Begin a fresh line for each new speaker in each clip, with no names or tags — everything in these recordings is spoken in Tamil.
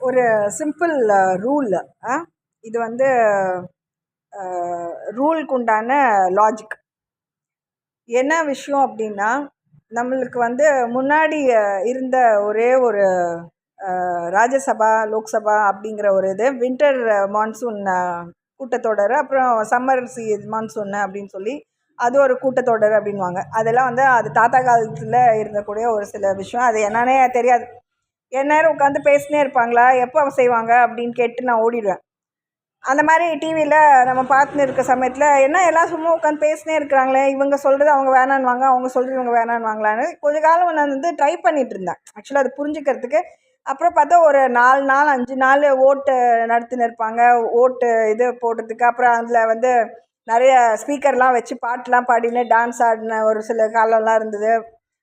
ஒரு சிம்பிள் ரூல். இது வந்து ரூலுக்கு உண்டான லாஜிக். என்ன விஷயம் அப்படின்னா, நம்மளுக்கு வந்து முன்னாடி இருந்த ஒரே ஒரு ராஜ்யசபா லோக்சபா அப்படிங்கிற ஒரு இது வின்டர் மான்சூன் கூட்டத்தொடர், அப்புறம் சம்மர் மான்சூன் அப்படின்னு சொல்லி அது ஒரு கூட்டத்தொடர் அப்படின்வாங்க. அதெல்லாம் வந்து அது தாத்தா காலத்தில் இருந்தக்கூடிய ஒரு சில விஷயம். அது என்னன்னே தெரியாது. எந்நேரம் உட்காந்து பேசினே இருப்பாங்களா, எப்போ செய்வாங்க அப்படின்னு கேட்டு நான் ஓடிடுவேன். அந்த மாதிரி டிவியில் நம்ம பார்த்துன்னு இருக்க சமயத்தில் என்ன எல்லாம் சும்மா உட்காந்து பேசினே இருக்கிறாங்களே, இவங்க சொல்கிறது அவங்க வேணான்வாங்க, அவங்க சொல்கிறது இவங்க வேணான்வாங்களான்னு கொஞ்ச காலம் நான் வந்து ட்ரை பண்ணிகிட்டு இருந்தேன் ஆக்சுவலாக அது புரிஞ்சுக்கிறதுக்கு. அப்புறம் பார்த்தா ஒரு 4 நாள் 5 நாள் ஓட்டு நடத்தின்னு இருப்பாங்க, ஓட்டு இது போடுறதுக்கு. அப்புறம் அதில் வந்து நிறைய ஸ்பீக்கர்லாம் வச்சு பாட்டெலாம் பாடின்னு டான்ஸ் ஆடின ஒரு சில காலம்லாம் இருந்தது.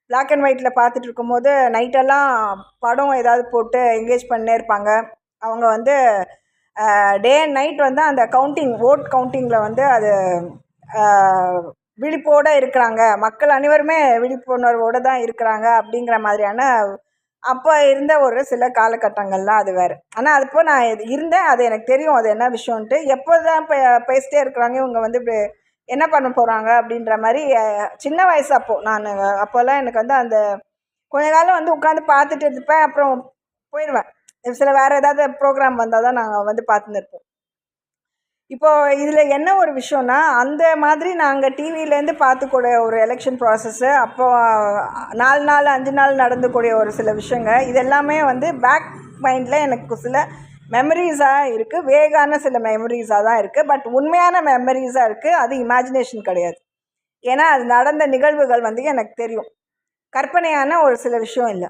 பிளாக் அண்ட் ஒயிட்டில் பார்த்துட்டு இருக்கும்போது நைட்டெல்லாம் படம் ஏதாவது போட்டு என்கேஜ் பண்ணே இருப்பாங்க. அவங்க வந்து டே அண்ட் நைட் வந்து அந்த கவுண்டிங் ஓட் கவுண்டிங்கில் வந்து அது விழிப்போடு இருக்கிறாங்க, மக்கள் அனைவருமே விழிப்புணர்வோடு தான் இருக்கிறாங்க அப்படிங்கிற மாதிரியான அப்போ இருந்த ஒரு சில காலகட்டங்கள்லாம் அது வேறு. ஆனால் அது இப்போ நான் இருந்தேன், அது எனக்கு தெரியும் அது என்ன விஷயம்ன்ட்டு. எப்போ தான் பேசிட்டே இருக்கிறாங்க இவங்க வந்து இப்படி என்ன பண்ண போகிறாங்க அப்படின்ற மாதிரி சின்ன வயசு அப்போது நான் அப்போல்லாம் எனக்கு வந்து அந்த கொஞ்ச காலம் வந்து உட்காந்து பார்த்துட்டு இருப்பேன், அப்புறம் போயிடுவேன். சில வேறு ஏதாவது ப்ரோக்ராம் வந்தால் தான் நாங்கள் வந்து பார்த்துன்னு இருப்போம். இப்போது இதில் என்ன ஒரு விஷயம்னா, அந்த மாதிரி நாங்கள் டிவியிலேருந்து பார்த்துக்கூடிய ஒரு எலெக்ஷன் ப்ராசஸ்ஸு, அப்போது 4 நாள் 5 நாள் நடந்துக்கூடிய ஒரு சில விஷயங்கள், இது எல்லாமே வந்து பேக் மைண்டில் எனக்கு சில மெமரிஸாக இருக்குது. வேகான சில மெமரிஸாக தான் இருக்குது. பட் உண்மையான மெமரிஸாக இருக்குது. அது இமேஜினேஷன் கிடையாது. ஏன்னா அது நடந்த நிகழ்வுகள் வந்து எனக்கு தெரியும். கற்பனையான ஒரு சில விஷயம் இல்லை.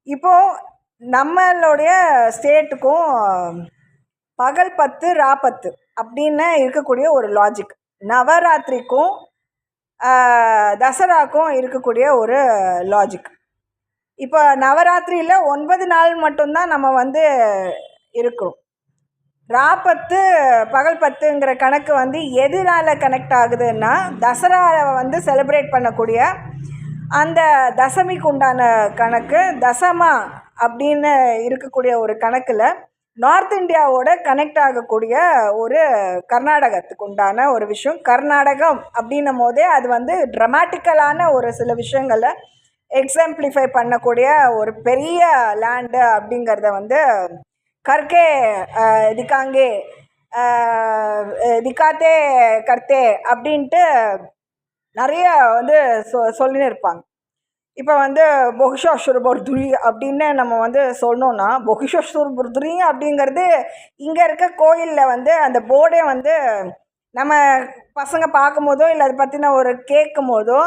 இப்போது நம்மளுடைய ஸ்டேட்டுக்கும் பகல் 10 ரா 10 அப்படின்னு இருக்கக்கூடிய ஒரு லாஜிக், நவராத்திரிக்கும் தசராக்கும் இருக்கக்கூடிய ஒரு லாஜிக். இப்போ நவராத்திரியில் 9 நாள் மட்டும்தான் நம்ம வந்து இருக்கிறோம். ரா 10 பகல் 10ங்கிற கணக்கு வந்து எதனால் கனெக்ட் ஆகுதுன்னா, தசராவை வந்து செலிப்ரேட் பண்ணக்கூடிய அந்த தசமிக்கு உண்டான கணக்கு தசமா அப்படின்னு இருக்கக்கூடிய ஒரு கணக்கில் நார்த் இந்தியாவோட கனெக்ட் ஆகக்கூடிய ஒரு கர்நாடகத்துக்கு உண்டான ஒரு விஷயம். கர்நாடகம் அப்படின்னும் போதே அது வந்து ட்ரமாட்டிக்கலான ஒரு சில விஷயங்களை எக்ஸாம்பிளிஃபை பண்ணக்கூடிய ஒரு பெரிய லேண்டு அப்படிங்கிறத வந்து கர்கே திக்காங்கே திக்காத்தே கர்த்தே அப்படின்ட்டு நிறைய வந்து சொல்லின்னு இருப்பாங்க. இப்போ வந்து பொகிஷாசுர பர்துரி அப்படின்னு நம்ம வந்து சொன்னோன்னா, பொகிஷாசுர பர்துரி அப்படிங்கிறது இங்கே இருக்க கோயிலில் வந்து அந்த போர்டே வந்து நம்ம பசங்க பார்க்கும் போதோ இல்லை அதை பற்றின ஒரு கேட்கும் போதோ,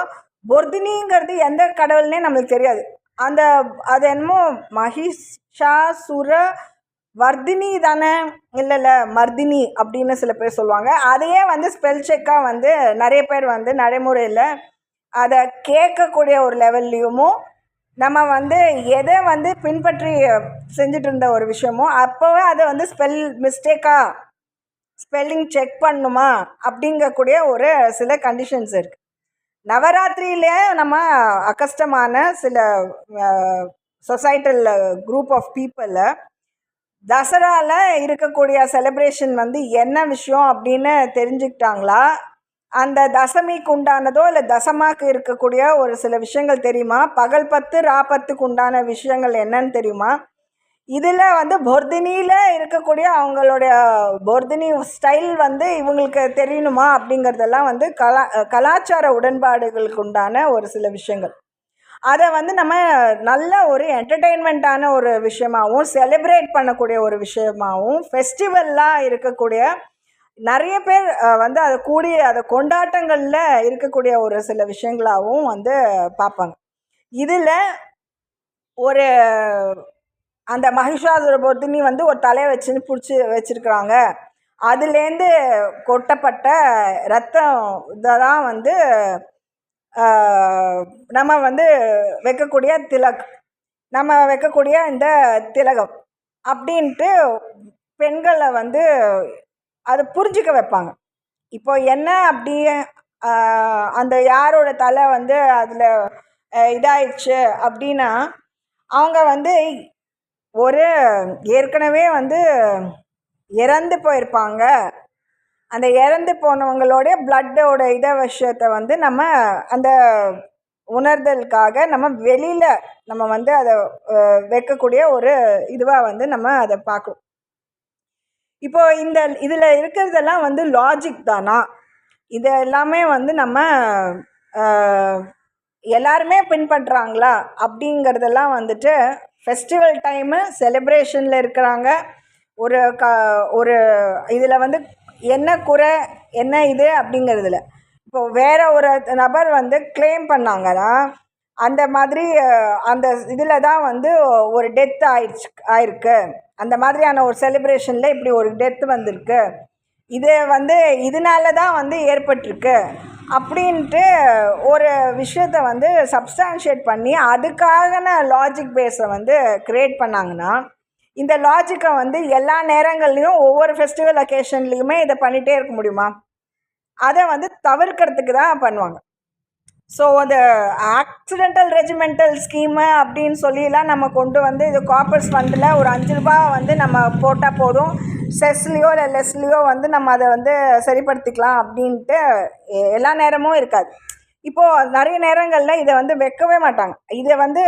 பொர்தினிங்கிறது எந்த கடவுள்னே நம்மளுக்கு தெரியாது. அது என்னமோ மகிஷாசுர வர்தினி தானே, இல்லைல்ல மர்தினி அப்படின்னு சில பேர் சொல்லுவாங்க. அதையே வந்து ஸ்பெல் செக்காக வந்து நிறைய பேர் வந்து நடைமுறையில் அதை கேட்கக்கூடிய ஒரு லெவல்லையும் நம்ம வந்து எதை வந்து பின்பற்றி செஞ்சுட்டு இருந்த ஒரு விஷயமோ அப்போவே அதை வந்து மிஸ்டேக்காக ஸ்பெல்லிங் செக் பண்ணணுமா அப்படிங்கக்கூடிய ஒரு சில கண்டிஷன்ஸ் இருக்குது. நவராத்திரியிலே நம்ம அக்கஷ்டமான சில சொசைட்டல் குரூப் ஆஃப் பீப்புளை தசராவில் இருக்கக்கூடிய செலிப்ரேஷன் வந்து என்ன விஷயம் அப்படின்னு தெரிஞ்சுக்கிட்டாங்களா, அந்த தசமிக்கு உண்டானதோ இல்லை தசமாக்கு இருக்கக்கூடிய ஒரு சில விஷயங்கள் தெரியுமா, பகல் 10 ரா 10க்கு உண்டான விஷயங்கள் என்னன்னு தெரியுமா, இதில் வந்து பொர்தினியில் இருக்கக்கூடிய அவங்களுடைய பொர்தினி ஸ்டைல் வந்து இவங்களுக்கு தெரியணுமா அப்படிங்கிறதெல்லாம் வந்து கலாச்சார உடன்பாடுகளுக்கு உண்டான ஒரு சில விஷயங்கள். அதை வந்து நம்ம நல்ல ஒரு என்டர்டெயின்மெண்ட்டான ஒரு விஷயமாகவும் செலிப்ரேட் பண்ணக்கூடிய ஒரு விஷயமாகவும் ஃபெஸ்டிவல்லாம் இருக்கக்கூடிய நிறைய பேர் வந்து அதை அதை கொண்டாட்டங்களில் இருக்கக்கூடிய ஒரு சில விஷயங்களாகவும் வந்து பார்ப்பாங்க. இதில் ஒரு அந்த மகிஷாசுர பர்தினி வந்து ஒரு தலையை வச்சுன்னு பிடிச்சி வச்சுருக்குறாங்க, அதுலேருந்து கொட்டப்பட்ட ரத்தம் இதெல்லாம் வந்து நம்ம வந்து வைக்கக்கூடிய நம்ம வைக்கக்கூடிய இந்த திலகம் அப்படின்ட்டு பெண்களை வந்து அதை புரிஞ்சிக்க வைப்பாங்க. இப்போ என்ன அப்படி அந்த யாரோட தலை வந்து அதில் இதாயிடுச்சு அப்படின்னா, அவங்க வந்து ஒரு ஏற்கனவே வந்து இறந்து போயிருப்பாங்க, அந்த இறந்து போனவங்களோடைய பிளட்டோட விஷயத்தை வந்து நம்ம அந்த உணர்தலுக்காக நம்ம வெளியில் நம்ம வந்து அதை வைக்கக்கூடிய ஒரு இதுவாக வந்து நம்ம அதை பார்க்கணும். இப்போ இந்த இதில் இருக்கிறதெல்லாம் வந்து லாஜிக் தானா? இது எல்லாமே வந்து நம்ம எல்லாருமே பின்பற்றுறாங்களா அப்படிங்கிறதெல்லாம் வந்துட்டு ஃபெஸ்டிவல் டைமு செலிப்ரேஷனில் இருக்கிறாங்க. ஒரு இதில் வந்து என்ன குறை என்ன இது அப்படிங்கிறதுல இப்போது வேற ஒரு நபர் வந்து கிளைம் பண்ணாங்கன்னா அந்த மாதிரி அந்த இதில் தான் வந்து ஒரு டெத் ஆயிருக்கு, அந்த மாதிரியான ஒரு செலிப்ரேஷனில் இப்படி ஒரு டெத் வந்திருக்கு, இது வந்து இதனால தான் வந்து ஏற்பட்டிருக்கு அப்படின்ட்டு ஒரு விஷயத்தை வந்து சப்ஸ்டான்ஷியேட் பண்ணி அதுக்கான லாஜிக் பேஸை வந்து க்ரியேட் பண்ணாங்கன்னா, இந்த லாஜிக்கை வந்து எல்லா நேரங்கள்லேயும் ஒவ்வொரு ஃபெஸ்டிவல் அக்கேஷன்லேயுமே இதை பண்ணிகிட்டே இருக்க முடியுமா? அதை வந்து தவிர்க்கிறதுக்கு தான் பண்ணுவாங்க. ஸோ அந்த ஆக்சிடென்டல் ரெஜிமெண்டல் ஸ்கீமு அப்படின்னு சொல்லிலாம் நம்ம கொண்டு வந்து இது கார்பஸ் ஃபண்டில் ஒரு 5 ரூபா வந்து நம்ம போட்டால் போதும், செஸ்லேயோ இல்லை லெஸ்லேயோ வந்து நம்ம அதை வந்து சரிப்படுத்திக்கலாம் அப்படின்ட்டு எல்லா நேரமும் இருக்காது. இப்போது நிறைய நேரங்களில் இதை வந்து வைக்கவே மாட்டாங்க. இதை வந்து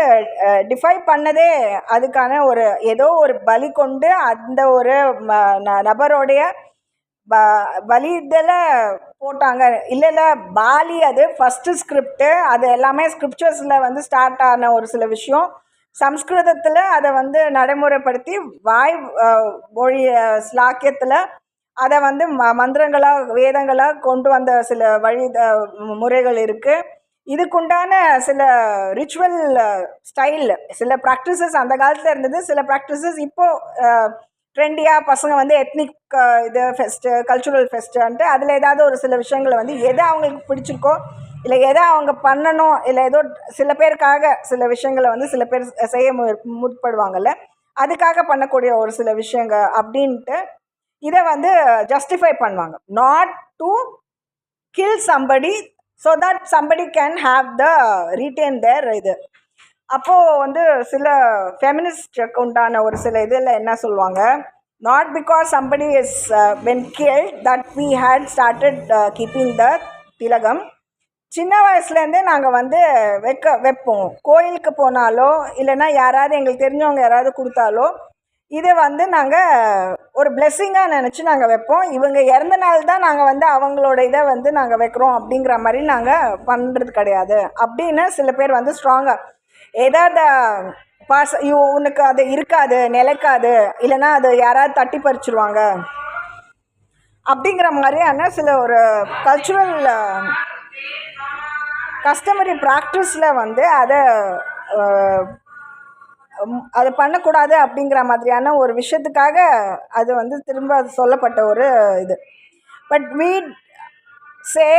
டிஃபை பண்ணதே அதுக்கான ஒரு ஏதோ ஒரு பலி கொண்டு அந்த ஒரு நபரோடைய பலியில் போட்டாங்க. இல்லை பாலி அது ஃபஸ்ட்டு ஸ்கிரிப்டு, அது எல்லாமே ஸ்கிரிப்சர்ஸில் வந்து ஸ்டார்ட் ஆன ஒரு சில விஷயம் சம்ஸ்கிருதத்தில் அதை வந்து நடைமுறைப்படுத்தி வாய் மொழி ஸ்லாக்கியத்தில் அதை வந்து மந்திரங்களாக வேதங்களாக கொண்டு வந்த சில முறைகள் இருக்குது. இதுக்குண்டான சில ரிச்சுவல் ஸ்டைல் சில ப்ராக்டிசஸ் அந்த காலத்தில் இருந்தது, சில ப்ராக்டிசஸ் இப்போது ட்ரெண்டியாக பசங்க வந்து எத்னிக் இது ஃபெஸ்ட்டு கல்ச்சுரல் ஃபெஸ்ட்டுன்ட்டு அதில் ஏதாவது ஒரு சில விஷயங்களை வந்து எதை அவங்களுக்கு பிடிச்சிருக்கோ இல்லை எதை அவங்க பண்ணணும் இல்லை ஏதோ சில பேருக்காக சில விஷயங்களை வந்து சில பேர் செய்ய முற்படுவாங்கள்ல, அதுக்காக பண்ணக்கூடிய ஒரு சில விஷயங்கள் அப்படின்ட்டு இதை வந்து ஜஸ்டிஃபை பண்ணுவாங்க. Not to kill somebody so that somebody can have the retain their இது. அப்போது வந்து சில ஃபெமினிஸ்டுக்கு உண்டான ஒரு சில இதில் என்ன சொல்லுவாங்க, not because somebody is when killed that we had started keeping the திலகம். சின்ன வயசுலேருந்தே நாங்கள் வந்து வைப்போம். கோயிலுக்கு போனாலோ இல்லைன்னா யாராவது எங்களுக்கு தெரிஞ்சவங்க யாராவது கொடுத்தாலோ இதை வந்து நாங்கள் ஒரு பிளெஸ்ஸிங்காக நினச்சி நாங்கள் வைப்போம். இவங்க இறந்த நாள் தான் நாங்கள் வந்து அவங்களோட இதை வந்து நாங்கள் வைக்கிறோம் அப்படிங்கிற மாதிரி நாங்கள் பண்ணுறது கிடையாது அப்படின்னு சில பேர் வந்து ஸ்ட்ராங்காக ஏதாவது உனக்கு அது இருக்காது நிலைக்காது இல்லைன்னா அது யாராவது தட்டி பறிச்சிருவாங்க அப்படிங்கிற மாதிரியான சில ஒரு கல்ச்சுரல் கஸ்டமரி ப்ராக்டிஸில் வந்து அதை பண்ணக்கூடாது அப்படிங்கிற மாதிரியான ஒரு விஷயத்துக்காக அது வந்து திரும்ப சொல்லப்பட்ட ஒரு இது. But we say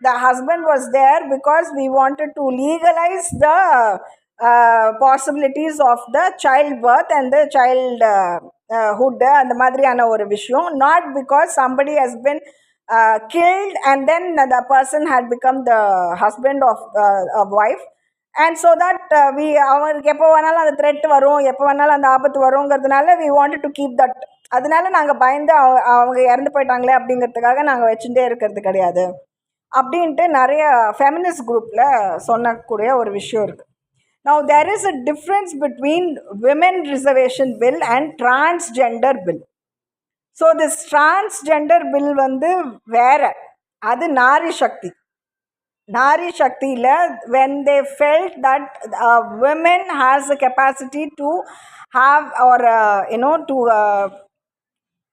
the husband was there because we wanted to legalize the possibilities of the childbirth and the childhood அந்த மாதிரியான ஒரு விஷயம். not because somebody has been killed and then the person had become the husband of a wife and so that அவருக்கு எப்போ வேணாலும் அந்த த்ரெட் வரும், எப்போ வேணாலும் அந்த ஆபத்து வருங்கிறதுனால we wanted to keep that. அதனால நாங்கள் பயந்து அவங்க இறந்து போயிட்டாங்களே அப்படிங்கிறதுக்காக நாங்கள் வச்சுட்டே இருக்கிறது கிடையாது அப்படின்ட்டு நிறைய ஃபெமினிஸ்ட் குரூப்பில் சொன்னக்கூடிய ஒரு விஷயம் இருக்குது. Now there is a difference between women reservation bill and transgender bill. So this transgender bill வந்து வேற, அது நாரி சக்தியில் when they felt that women has the capacity to have or to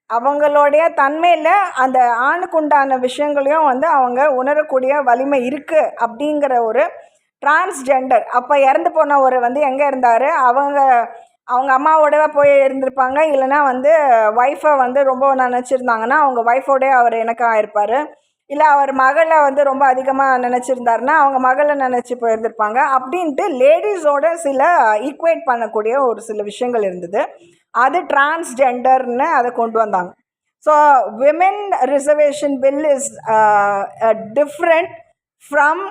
அவங்களுடைய தன்மையில் அந்த ஆணுக்குண்டான விஷயங்களையும் வந்து அவங்க உணரக்கூடிய வலிமை இருக்குது அப்படிங்கிற ஒரு டிரான்ஸ்ஜெண்டர். அப்போ இறந்து போனவர் வந்து எங்கே இருந்தார், அவங்க அம்மாவோடவே போய் இருந்திருப்பாங்க, இல்லைனா வந்து ஒய்ஃபை வந்து ரொம்ப நினச்சிருந்தாங்கன்னா அவங்க ஒய்ஃபோடே அவர் இணக்கம் ஆயிருப்பார், இல்லை அவர் மகளை வந்து ரொம்ப அதிகமாக நினச்சிருந்தாருன்னா அவங்க மகளை நினச்சி போயிருந்திருப்பாங்க அப்படின்ட்டு லேடிஸோட சில ஈக்குவேட் பண்ணக்கூடிய ஒரு சில விஷயங்கள் இருந்தது. அது டிரான்ஸ்ஜெண்டர்னு அதை கொண்டு வந்தாங்க. So women reservation bill is different from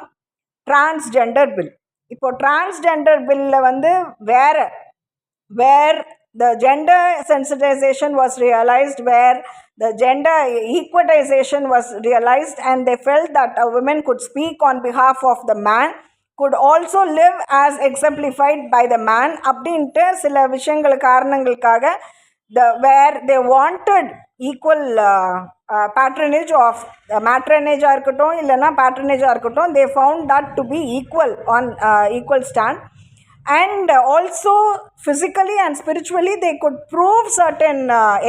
transgender bill. இப்போது டிரான்ஸ்ஜெண்டர் பில்லில் வந்து வேர் the gender sensitization was realized, where the gender equitization was realized, and they felt that a woman could speak on behalf of the man, could also live as exemplified by the man அப்படின்ட்டு சில விஷயங்கள் காரணங்களுக்காக where they wanted equal patronage of matronage-ஆக இருக்கட்டும் இல்லைன்னா patronage-ஆக இருக்கட்டும், they found that to be equal on equal stand. And also physically and spiritually they could prove certain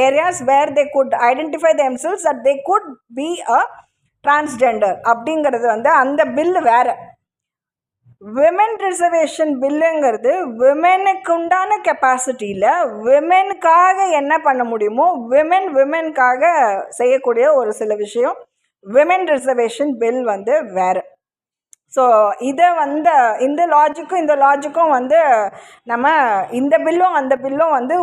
areas where they could identify themselves that they could be a transgender அப்படிங்கிறது வந்து அந்த பில் வேறு. விமென் ரிசர்வேஷன் பில்லுங்கிறது விமெனுக்கு உண்டான கெப்பாசிட்டியில் விமெனுக்காக என்ன பண்ண முடியுமோ விமெனுக்காக செய்யக்கூடிய ஒரு சில விஷயம். விமென் ரிசர்வேஷன் பில் வந்து வேறு. ஸோ இதை வந்து இந்த லாஜிக்கும் வந்து நம்ம இந்த பில்லும் அந்த பில்லும் வந்து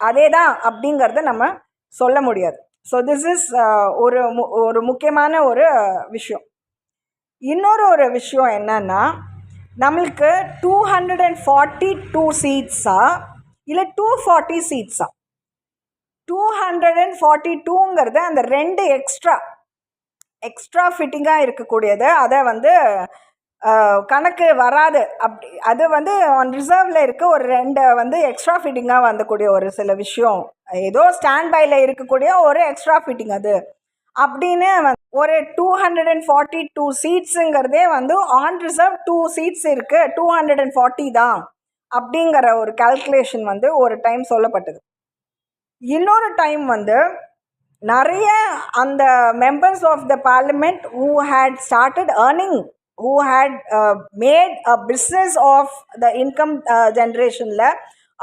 அதே தான் அப்படிங்கிறத நம்ம சொல்ல முடியாது. ஸோ திஸ் இஸ் ஒரு முக்கியமான ஒரு விஷயம். இன்னொரு விஷயம் என்னன்னா, நம்மளுக்கு 242 சீட்ஸா இல்லை 240 சீட்ஸா? 242ங்கிறது அந்த 2 எக்ஸ்ட்ரா ஃபிட்டிங்காக இருக்கக்கூடியது, அதை வந்து கணக்கு வராது. அப்படி அது வந்து ஆன் ரிசர்வில் இருக்க ஒரு 2 வந்து எக்ஸ்ட்ரா ஃபிட்டிங்காக வந்தக்கூடிய ஒரு சில விஷயம், ஏதோ ஸ்டாண்ட் பையில் இருக்கக்கூடிய ஒரு எக்ஸ்ட்ரா ஃபிட்டிங் அது அப்படின்னு ஒரு 242 சீட்ஸுங்கிறதே வந்து ஆன் ரிசர்வ் 2 சீட்ஸ் இருக்குது, 240 தான் அப்படிங்கிற ஒரு கால்குலேஷன் வந்து ஒரு டைம் சொல்லப்பட்டது. இன்னொரு டைம் வந்து நிறைய அந்த members of the parliament who had started earning, who had made a business of the income ஜென்ரேஷனில்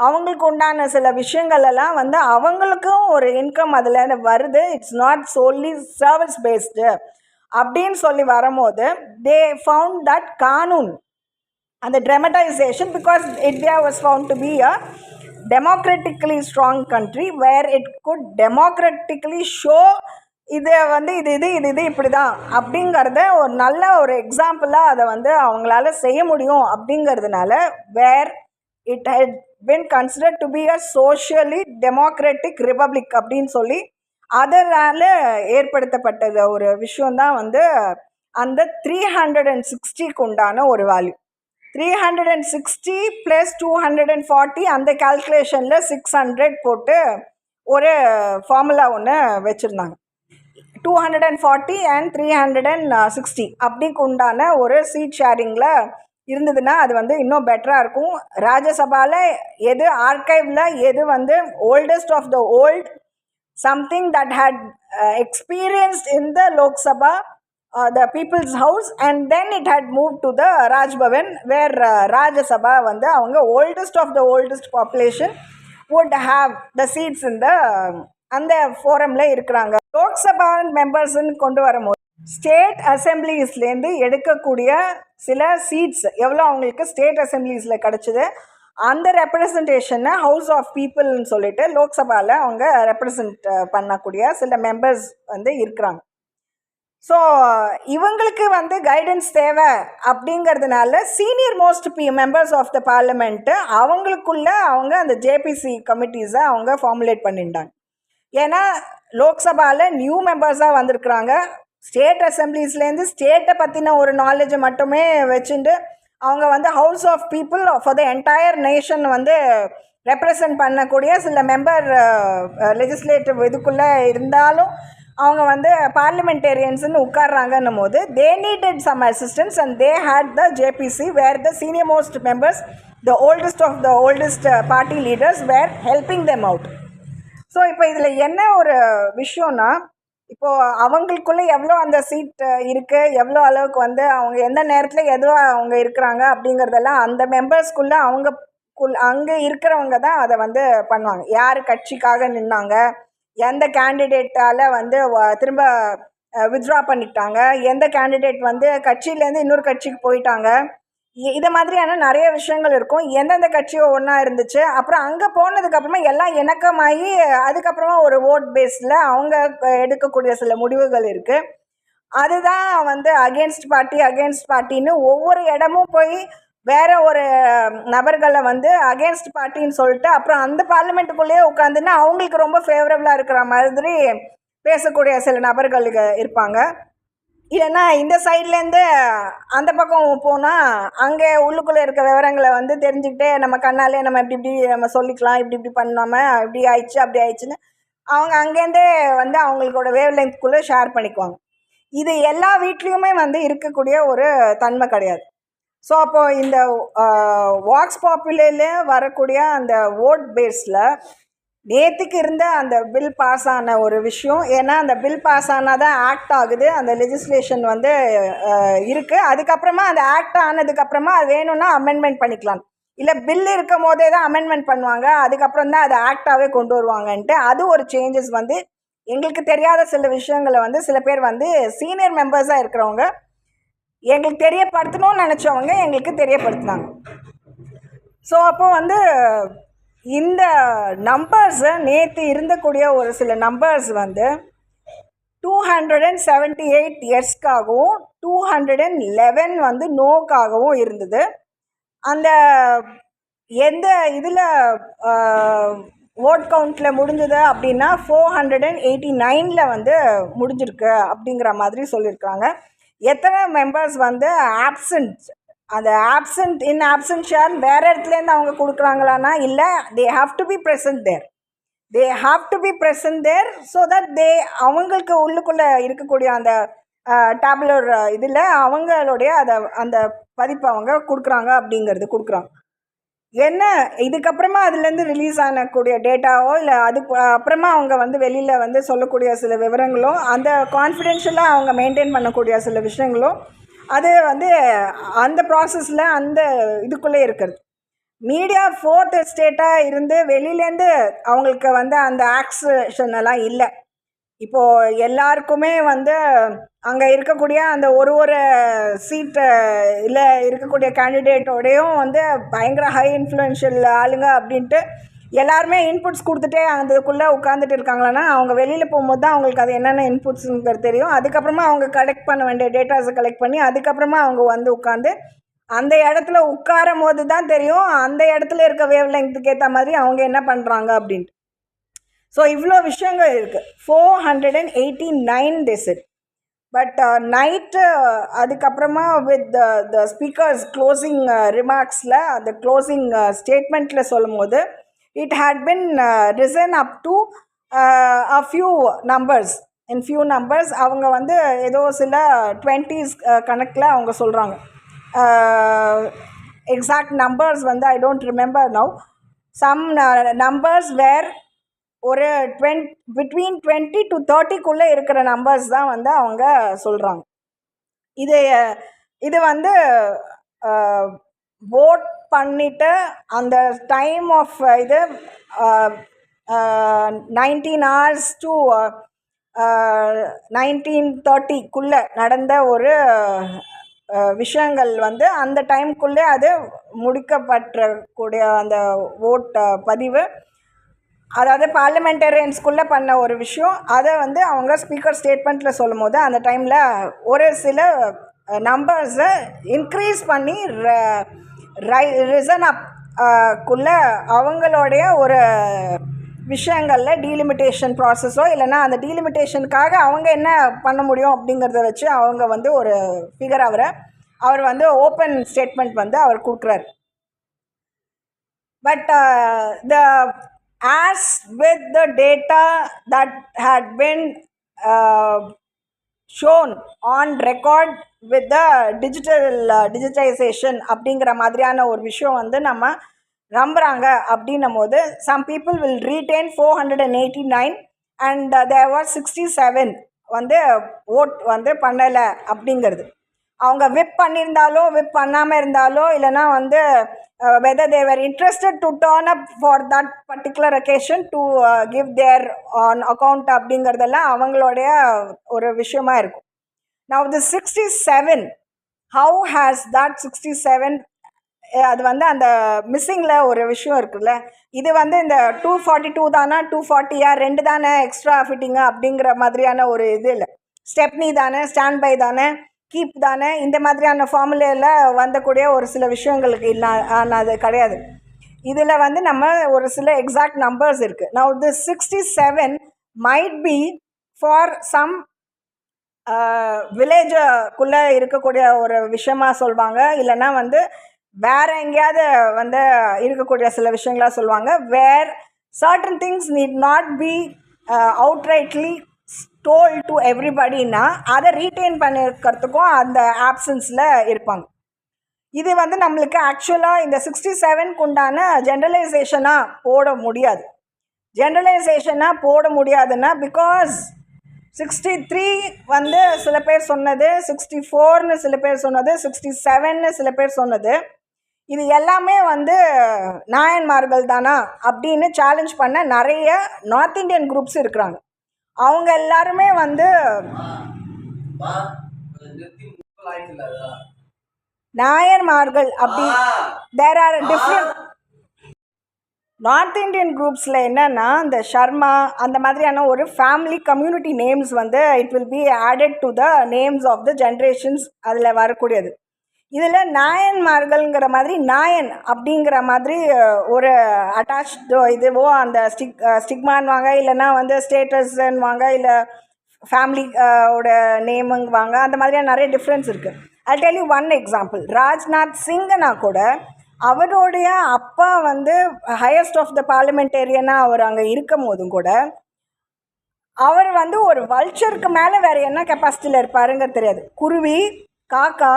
அவங்களுக்கு உண்டான சில விஷயங்கள் எல்லாம் வந்து அவங்களுக்கும் ஒரு இன்கம் அதில் வருது. It's not solely service based அப்படின்னு சொல்லி வரும்போது தே ஃபவுண்ட் தட் கானூன் அந்த dramatization, because India was found to be a democratically strong country where it could democratically show இதை வந்து இது இப்படி தான் அப்படிங்கிறத ஒரு நல்ல ஒரு எக்ஸாம்பிளாக அதை வந்து அவங்களால செய்ய முடியும் அப்படிங்கிறதுனால where it had been considered to be a socially democratic republic அப்படின்னு சொல்லி அதனால் ஏற்படுத்தப்பட்டது ஒரு விஷயந்தான் வந்து அந்த 360க்கு உண்டான ஒரு வேல்யூ. 360 + 240 அந்த கால்குலேஷனில் 600 போட்டு ஒரு ஃபார்முலா ஒன்று வச்சுருந்தாங்க. 240 and 360 அப்படிக்கு உண்டான ஒரு சீட் ஷேரிங்கில் இருந்ததுன்னா அது வந்து இன்னும் பெட்டராக இருக்கும். ராஜ்யசபாவில் எது ஆர்கைவில் எது வந்து oldest of the old, something that had experienced in the Lok Sabha, the people's house, and then it had moved to the Raj Bhavan where Rajya Sabha வந்து அவங்க oldest of the oldest population would have the seats in the அந்த ஃபோரமில் இருக்கிறாங்க. லோக்சபா மெம்பர்ஸ்ன்னு கொண்டு வரும்போது ஸ்டேட் அசம்பிளிஸ்லேருந்து எடுக்கக்கூடிய சில சீட்ஸ் எவ்வளோ அவங்களுக்கு ஸ்டேட் அசம்பிளிஸில் கிடச்சிது, அந்த ரெப்ரசன்டேஷனை ஹவுஸ் ஆஃப் பீப்புள்னு சொல்லிட்டு லோக்சபாவில் அவங்க ரெப்ரசன்ட் பண்ணக்கூடிய சில மெம்பர்ஸ் வந்து இருக்கிறாங்க. ஸோ இவங்களுக்கு வந்து கைடன்ஸ் தேவை அப்படிங்கிறதுனால senior most members of the parliament அவங்களுக்குள்ள அவங்க அந்த ஜேபிசி கமிட்டிஸை அவங்க ஃபார்முலேட் பண்ணிட்டாங்க. ஏன்னா லோக்சபாவில் நியூ மெம்பர்ஸாக வந்திருக்கிறாங்க, ஸ்டேட் அசம்பிளிஸ்லேருந்து ஸ்டேட்டை பற்றின ஒரு நாலேஜை மட்டுமே வச்சுட்டு அவங்க வந்து house of people for the entire nation வந்து ரெப்ரசன்ட் பண்ணக்கூடிய சில மெம்பர் லெஜிஸ்லேட்டிவ் இதுக்குள்ளே இருந்தாலும் அவங்க வந்து பார்லிமெண்டேரியன்ஸ்னு உட்கார்றாங்கன்னும் போது they needed some assistance and they had the JPC where the senior most members, the oldest of the oldest party leaders were helping them out. So இப்போ இதில் என்ன ஒரு விஷயம்னா, இப்போது அவங்களுக்குள்ளே எவ்வளோ அந்த சீட் இருக்குது, எவ்வளோ அளவுக்கு வந்து அவங்க எந்த நேரத்தில் எதுவாக அவங்க இருக்கிறாங்க அப்படிங்கிறதெல்லாம் அந்த மெம்பர்ஸ்குள்ளே அங்கே இருக்கிறவங்க தான் அதை வந்து பண்ணுவாங்க. யார் கட்சிக்காக நின்னாங்க, எந்த கேண்டிடேட்டால் வந்து திரும்ப வித்ட்ரா பண்ணிக்கிட்டாங்க, எந்த கேண்டிடேட் வந்து கட்சியிலேருந்து இன்னொரு கட்சிக்கு போயிட்டாங்க, இதை மாதிரியான நிறைய விஷயங்கள் இருக்கும். எந்தெந்த கட்சியோ ஒன்றா இருந்துச்சு, அப்புறம் அங்கே போனதுக்கப்புறமா எல்லாம் இணக்கமாகி அதுக்கப்புறமா ஒரு ஓட் பேஸில் அவங்க எடுக்கக்கூடிய சில முடிவுகள் இருக்குது. அதுதான் வந்து அகேன்ஸ்ட் பார்ட்டின்னு ஒவ்வொரு இடமும் போய் வேற ஒரு நபர்களை வந்து அகேன்ஸ்ட் பார்ட்டின்னு சொல்லிட்டு அப்புறம் அந்த பார்லிமெண்ட்டுக்குள்ளேயே உட்காந்துன்னா அவங்களுக்கு ரொம்ப ஃபேவரபுளாக இருக்கிற மாதிரி பேசக்கூடிய சில நபர்கள் இருப்பாங்க. இல்லைன்னா இந்த சைட்லேருந்து அந்த பக்கம் போனால் அங்கே உள்ளுக்குள்ளே இருக்க விவரங்களை வந்து தெரிஞ்சுக்கிட்டே நம்ம கண்ணாலே நம்ம இப்படி இப்படி நம்ம சொல்லிக்கலாம், இப்படி இப்படி பண்ணாமல் இப்படி ஆயிடுச்சு அப்படி ஆயிடுச்சுன்னு அவங்க அங்கேருந்தே வந்து அவங்களோட வேவ் லென்த்குள்ளே ஷேர் பண்ணிக்குவாங்க. இது எல்லா வீட்லேயுமே வந்து இருக்கக்கூடிய ஒரு தன்மை கிடையாது. ஸோ அப்போது இந்த வாக்ஸ் பாப்புலரில் வரக்கூடிய அந்த ஓட் பேஸில் நேற்றுக்கு இருந்த அந்த பில் பாஸ் ஆன ஒரு விஷயம், ஏன்னா அந்த பில் பாஸ் ஆனால் தான் ஆக்ட் ஆகுது, அந்த லெஜிஸ்லேஷன் வந்து இருக்குது. அதுக்கப்புறமா அந்த ஆக்ட் ஆனதுக்கப்புறமா அது வேணும்னா அமெண்ட்மெண்ட் பண்ணிக்கலாம். இல்லை பில் இருக்கும் போதே தான் அமெண்ட்மெண்ட் பண்ணுவாங்க, அதுக்கப்புறம் தான் அதை ஆக்டாகவே கொண்டு வருவாங்கன்ட்டு அது ஒரு சேஞ்சஸ் வந்து எங்களுக்கு தெரியாத சில விஷயங்களை வந்து சில பேர் வந்து சீனியர் மெம்பர்ஸாக இருக்கிறவங்க எங்களுக்கு தெரியப்படுத்தணும்னு நினச்சவங்க எங்களுக்கு தெரியப்படுத்தினாங்க. ஸோ அப்போ வந்து இந்த நம்பர்ஸை நேற்று இருந்தக்கூடிய ஒரு சில நம்பர்ஸ் வந்து 278 எஸ்க்காகவும் 211 வந்து நோக்காகவும் இருந்தது. அந்த எந்த இதில் ஓட் கவுண்டில் முடிஞ்சது அப்படின்னா 489 வந்து முடிஞ்சிருக்கு அப்படிங்கிற மாதிரி சொல்லியிருக்காங்க. எத்தனை மெம்பர்ஸ் வந்து ஆப்சண்ட், அந்த இன் ஆப்சன்ஷியான் வேறு இடத்துலேருந்து அவங்க கொடுக்குறாங்களான்னா இல்லை, they have to be present there so that அவங்களுக்கு உள்ளுக்குள்ளே இருக்கக்கூடிய அந்த டேபுலர் இதில் அவங்களுடைய அந்த பதிப்பு அவங்க கொடுக்குறாங்க. என்ன இதுக்கப்புறமா அதுலேருந்து ரிலீஸ் ஆனக்கூடிய டேட்டாவோ இல்லை அதுக்கு அப்புறமா அவங்க வந்து வெளியில் வந்து சொல்லக்கூடிய சில விவரங்களோ அந்த கான்ஃபிடென்ஷியலாக அவங்க மெயின்டைன் பண்ணக்கூடிய சில விஷயங்களோ அது வந்து அந்த ப்ராசஸில் அந்த இதுக்குள்ளே இருக்கிறது. மீடியா ஃபோர்த் ஸ்டேட்டாக இருந்து வெளியிலேருந்து அவங்களுக்கு வந்து அந்த ஆக்ஷன் எல்லாம் இல்லை. இப்போது எல்லாருக்குமே வந்து அங்கே இருக்கக்கூடிய அந்த ஒரு சீட்டு இல்லை இருக்கக்கூடிய கேண்டிடேட்டோடையும் வந்து பயங்கர ஹை இன்ஃப்ளூயன்ஷியல் ஆளுங்க அப்படின்ட்டு எல்லாருமே இன்புட்ஸ் கொடுத்துட்டே அதுக்குள்ளே உட்காந்துட்டு இருக்காங்களான்னா அவங்க வெளியில் போகும்போது தான் அவங்களுக்கு அது என்னென்ன இன்புட்ஸுங்கிறது தெரியும். அதுக்கப்புறமா அவங்க கலெக்ட் பண்ண வேண்டிய டேட்டாஸை கலெக்ட் பண்ணி அதுக்கப்புறமா அவங்க வந்து உட்காந்து அந்த இடத்துல உட்காரும் போது தான் தெரியும் அந்த இடத்துல இருக்க வேவ் லெங்க்த்துக்கு ஏற்ற மாதிரி அவங்க என்ன பண்ணுறாங்க அப்படின்ட்டு. ஸோ இவ்வளோ விஷயங்கள் இருக்குது. 489 டெசிட். பட் நைட்டு அதுக்கப்புறமா வித் த ஸ்பீக்கர்ஸ் க்ளோசிங் ரிமார்க்ஸில் அந்த க்ளோசிங் ஸ்டேட்மெண்ட்டில் சொல்லும் போது it had been risen up to a few numbers அவங்க வந்து ஏதோ சில 20s கணக்கில் அவங்க சொல்கிறாங்க. எக்ஸாக்ட் நம்பர்ஸ் வந்து I don't remember now. Some numbers were ஒரு பிட்வீன் 20 to 30க்குள்ளே இருக்கிற நம்பர்ஸ் தான் வந்து அவங்க சொல்கிறாங்க. இது வந்து vote பண்ணிவிட்டு அந்த டைம் ஆஃப் இது 19 hours to 1930க்குள்ளே நடந்த ஒரு விஷயங்கள் வந்து அந்த டைம்குள்ளே அது முடிக்கப்பட்டக்கூடிய அந்த ஓட் பதிவு, அதாவது பார்லிமெண்டேரியன்ஸ்குள்ளே பண்ண ஒரு விஷயம். அதை வந்து அவங்க ஸ்பீக்கர் ஸ்டேட்மெண்ட்டில் சொல்லும் போது அந்த டைமில் ஒரு சில நம்பர்ஸை இன்க்ரீஸ் பண்ணி ரிசன் அப் குள்ளே அவங்களுடைய ஒரு விஷயங்களில் டீலிமிட்டேஷன் ப்ராசஸோ இல்லைன்னா அந்த டீலிமிட்டேஷனுக்காக அவங்க என்ன பண்ண முடியும் அப்படிங்கிறத வச்சு அவங்க வந்து ஒரு ஃபிகர் அவர் வந்து ஓப்பன் ஸ்டேட்மெண்ட் வந்து அவர் கொடுக்குறாரு. But as with the data that had been shown on record with the digitization அப்படிங்கிற மாதிரியான ஒரு விஷயம் வந்து நம்ம நம்புகிறாங்க அப்படின்னும் போது some people will retain 489 and there was 67 வந்து ஓட் வந்து பண்ணலை அப்படிங்கிறது. அவங்க விப் பண்ணியிருந்தாலோ விப் பண்ணாமல் இருந்தாலோ இல்லைனா வந்து whether they were interested to turn up for that particular occasion to give their on account அப்படிங்கிறதெல்லாம் அவங்களுடைய ஒரு விஷயமா இருக்கும். Now the 67, how has that 67 அது வந்து அந்த மிஸ்ஸிங்கில் ஒரு விஷயம் இருக்குல்ல, இது வந்து இந்த 242 தானே 240 ரெண்டு தானே எக்ஸ்ட்ரா ஃபிட்டிங்கு அப்படிங்கிற மாதிரியான ஒரு இது இல்லை. ஸ்டெப்னி தானே, ஸ்டாண்ட் பை தானே, கீப் தானே, இந்த மாதிரியான ஃபார்முலையில் வந்தக்கூடிய ஒரு சில விஷயங்களுக்கு இல்லை, ஆனால் அது கிடையாது. இதில் வந்து நம்ம ஒரு சில எக்ஸாக்ட் நம்பர்ஸ் இருக்குது. Now this 67 might be for some வில்லேஜுக்குள்ளே இருக்கக்கூடிய ஒரு விஷயமா சொல்லுவாங்க, இல்லைன்னா வந்து வேறு எங்கேயாவது வந்து இருக்கக்கூடிய சில விஷயங்களாக சொல்லுவாங்க. வேர் certain things need not be outrightly told to everybodyனா அதை ரீட்டைன் பண்ணிக்கிறதுக்கும் அந்த ஆப்சன்ஸில் இருப்பாங்க. இது வந்து நம்மளுக்கு ஆக்சுவலாக இந்த 67க்கு உண்டான ஜென்ரலைசேஷனாக போட முடியாது. ஜென்ரலைசேஷனாக போட முடியாதுன்னா பிகாஸ் 63 வந்து சில பேர் சொன்னது, 64ன்னு சில பேர் சொன்னது, 67ன்னு சில பேர் சொன்னது, இது எல்லாமே வந்து நாயன்மார்கள் தானா அப்படின்னு சேலஞ்ச் பண்ண நிறைய நார்த் இந்தியன் குரூப்ஸ் இருக்கிறாங்க. அவங்க எல்லாருமே வந்து நாயன்மார்கள் அப்படி there are different North Indian குரூப்ஸில் என்னென்னா இந்த ஷர்மா அந்த மாதிரியான ஒரு ஃபேமிலி கம்யூனிட்டி நேம்ஸ் வந்து it will be added to the names of the generations அதில் வரக்கூடியது. இதில் நாயன்மார்கள்ங்கிற மாதிரி நாயன் அப்படிங்கிற மாதிரி ஒரு அட்டாச்டு இதுவோ அந்த ஸ்டிக்மான்வாங்க, இல்லைன்னா வந்து ஸ்டேட்டஸ்ன்னுவாங்க, இல்லை ஃபேமிலி ஓட நேமுங்குவாங்க. அந்த மாதிரியான நிறைய டிஃப்ரென்ஸ் இருக்குது. I tell you one example. Rajnath சிங்னா கூட அவருடைய அப்பா வந்து ஹையஸ்ட் ஆஃப் த பார்லிமெண்டேரியனாக அவர் அங்கே இருக்கும் போதும் கூட அவர் வந்து ஒரு வல்ச்சருக்கு மேலே வேறு என்ன கெப்பாசிட்டியில் இருப்பாருங்கிறது தெரியாது. குருவி, காக்கா,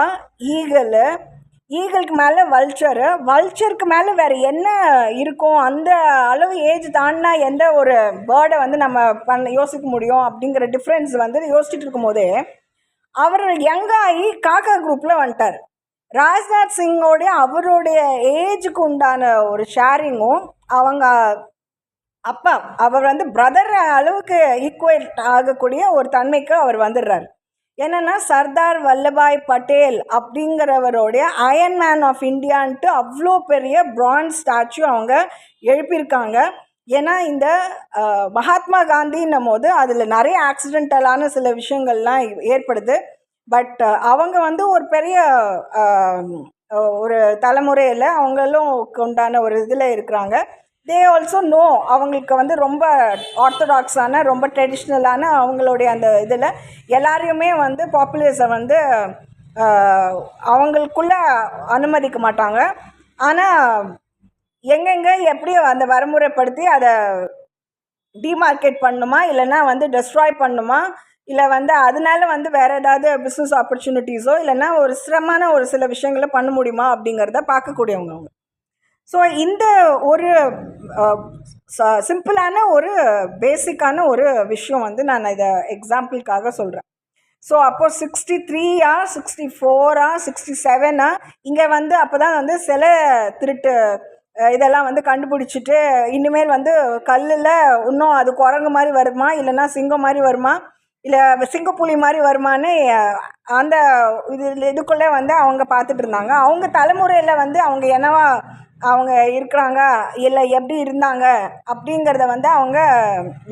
ஈகிளுக்கு மேலே வல்ச்சருக்கு மேலே வேறு என்ன இருக்கும், அந்த அளவு ஏஜ் தாண்டினா எந்த ஒரு பேர்டை வந்து நம்ம யோசிக்க முடியும் அப்படிங்கிற டிஃப்ரென்ஸ் வந்து யோசிச்சுட்டு இருக்கும்போதே அவர் யங்காகி காக்கா குரூப்பில் வந்துட்டார். ராஜ்நாத் சிங்கோடைய அவருடைய ஏஜுக்கு உண்டான ஒரு ஷேரிங்கும் அவங்க அப்பா அவர் வந்து பிரதர் அளவுக்கு ஈக்குவல் ஆகக்கூடிய ஒரு தன்மைக்கு அவர் வந்துடுறார். என்னென்னா சர்தார் வல்லபாய் பட்டேல் அப்படிங்கிறவருடைய அயன் மேன் ஆஃப் இந்தியான்ட்டு அவ்வளோ பெரிய பிரான்ஸ் ஸ்டாச்சு அவங்க எழுப்பியிருக்காங்க. ஏன்னா இந்த மகாத்மா காந்தின்னும் போது அதில் நிறைய ஆக்சிடென்டலான சில விஷயங்கள்லாம் ஏற்படுது. பட் அவங்க வந்து ஒரு பெரிய ஒரு தலைமுறையில் அவங்களும் உண்டான ஒரு இதில் இருக்கிறாங்க. தே ஆல்சோ நோ அவங்களுக்கு வந்து ரொம்ப ஆர்த்தடாக்ஸான ரொம்ப ட்ரெடிஷ்னலான அவங்களுடைய அந்த இதில் எல்லாரையுமே வந்து பாப்புலர்ஸை வந்து அவங்களுக்குள்ளே அனுமதிக்க மாட்டாங்க. ஆனால் எங்கெங்கே எப்படி அந்த வரமுறைப்படுத்தி அதை டிமார்க்கெட் பண்ணணுமா, இல்லைன்னா வந்து டெஸ்ட்ராய் பண்ணணுமா, இல்லை வந்து அதனால வந்து வேறு ஏதாவது பிஸ்னஸ் ஆப்பர்ச்சுனிட்டிஸோ இல்லைன்னா ஒரு சிரமமான ஒரு சில விஷயங்களை பண்ண முடியுமா அப்படிங்கிறத பார்க்கக்கூடியவங்க அவங்க. ஸோ இந்த ஒரு சிம்பிளான ஒரு பேசிக்கான ஒரு விஷயம் வந்து நான் இதை எக்ஸாம்பிளுக்காக சொல்கிறேன். ஸோ அப்போது 63 64 67 இங்கே வந்து அப்போ தான் வந்து சில திருட்டு இதெல்லாம் வந்து கண்டுபிடிச்சிட்டு இனிமேல் வந்து கல்லில் இன்னும் அது குரங்கு மாதிரி வருமா, இல்லைன்னா சிங்கம் மாதிரி வருமா, இல்லை சிங்கப்புலி மாதிரி வருமானு அந்த இதுக்குள்ளே வந்து அவங்க பார்த்துட்டு இருந்தாங்க. அவங்க தலைமுறையில் வந்து அவங்க என்னவா அவங்க இருக்கிறாங்க, இல்லை எப்படி இருந்தாங்க அப்படிங்கிறத வந்து அவங்க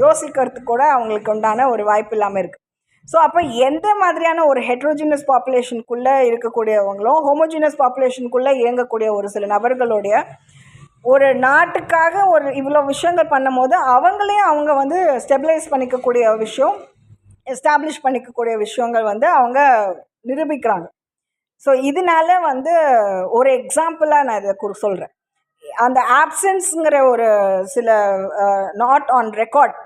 யோசிக்கிறதுக்கு கூட அவங்களுக்கு உண்டான ஒரு வாய்ப்பு இல்லாமல் இருக்குது. ஸோ அப்போ எந்த மாதிரியான ஒரு ஹெட்ரோஜினஸ் பாப்புலேஷனுக்குள்ளே இருக்கக்கூடியவங்களும் ஹோமோஜினஸ் பாப்புலேஷனுக்குள்ளே இயங்கக்கூடிய ஒரு சில நபர்களுடைய ஒரு நாட்டுக்காக ஒரு இவ்வளோ விஷயங்கள் பண்ணும் போது அவங்களையும் அவங்க வந்து ஸ்டெபிலைஸ் பண்ணிக்கக்கூடிய விஷயம், எஸ்டாப்ளிஷ் பண்ணிக்கக்கூடிய விஷயங்கள் வந்து அவங்க நிரூபிக்கிறாங்க. ஸோ இதனால வந்து ஒரு எக்ஸாம்பிளாக நான் இதை சொல்கிறேன். அந்த ஆப்சன்ஸுங்கிற ஒரு சில நாட் ஆன் ரெக்கார்ட்